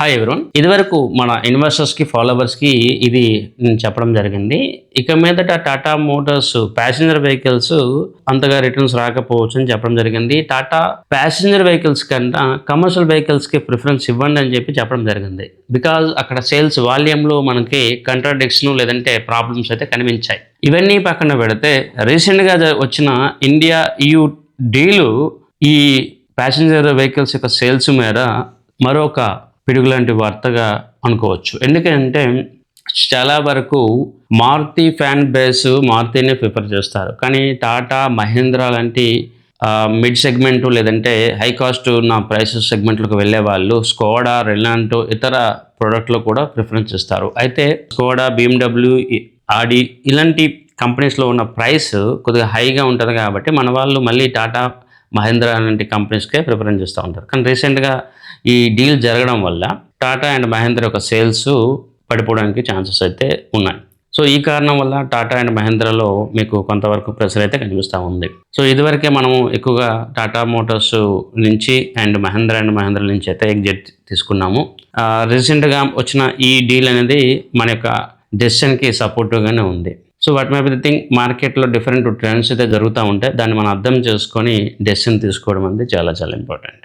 Hi everyone, ఇదివరకు మన ఇన్వెస్టర్స్కి ఫాలోవర్స్కి ఇది నేను చెప్పడం జరిగింది. ఇక మీదట టాటా మోటార్స్ ప్యాసింజర్ వెహికల్స్ అంతగా రిటర్న్స్ రాకపోవచ్చు అని చెప్పడం జరిగింది. టాటా ప్యాసింజర్ వెహికల్స్ కన్నా కమర్షియల్ వెహికల్స్కి ప్రిఫరెన్స్ ఇవ్వండి అని చెప్పడం జరిగింది. బికాజ్ అక్కడ సేల్స్ వాల్యూమ్లో మనకి కంట్రాడిక్షన్ లేదంటే ప్రాబ్లమ్స్ అయితే కనిపించాయి. ఇవన్నీ పక్కన పెడితే రీసెంట్గా వచ్చిన ఇండియా EU డీలు ఈ ప్యాసింజర్ వెహికల్స్ యొక్క సేల్స్ మీద మరొక పిడుగులాంటి వార్తగా అనుకోవచ్చు. ఎందుకంటే చాలా వరకు మారుతి ఫ్యాన్ బేస్ మారుతినే ప్రిఫర్ చేస్తారు. కానీ టాటా మహీంద్రా లాంటి మిడ్ సెగ్మెంటు లేదంటే హై కాస్ట్ ఉన్న ప్రైసెస్ సెగ్మెంట్లకు వెళ్ళే వాళ్ళు స్కోడా, రెలాంటో ఇతర ప్రోడక్ట్లో కూడా ప్రిఫరెన్స్ ఇస్తారు. అయితే స్కోడా, BMW, ఆడి ఇలాంటి కంపెనీస్లో ఉన్న ప్రైస్ కొద్దిగా హైగా ఉంటుంది కాబట్టి మన వాళ్ళు మళ్ళీ టాటా మహీంద్రా లాంటి కంపెనీస్కే ప్రిఫరెన్స్ ఇస్తూ ఉంటారు. కానీ రీసెంట్గా ఈ డీల్ జరగడం వల్ల టాటా అండ్ మహీంద్రా యొక్క సేల్స్ పడిపోవడానికి ఛాన్సెస్ అయితే ఉన్నాయి. సో ఈ కారణం వల్ల టాటా అండ్ మహీంద్రాలో మీకు కొంతవరకు ప్రెషర్ అయితే కనిపిస్తూ ఉంది. సో ఇదివరకే మనము ఎక్కువగా టాటా మోటార్స్ నుంచి అండ్ మహీంద్రా నుంచి అయితే ఎగ్జిట్ తీసుకున్నాము. రీసెంట్గా వచ్చిన ఈ డీల్ అనేది మన యొక్క డెసిషన్కి సపోర్టివ్గానే ఉంది. So what may be the thing, మార్కెట్లో డిఫరెంట్ ట్రెండ్స్ అయితే జరుగుతూ ఉంటాయి. దాన్ని మనం అర్థం చేసుకొని డెసిషన్ తీసుకోవడం అనేది చాలా చాలా ఇంపార్టెంట్.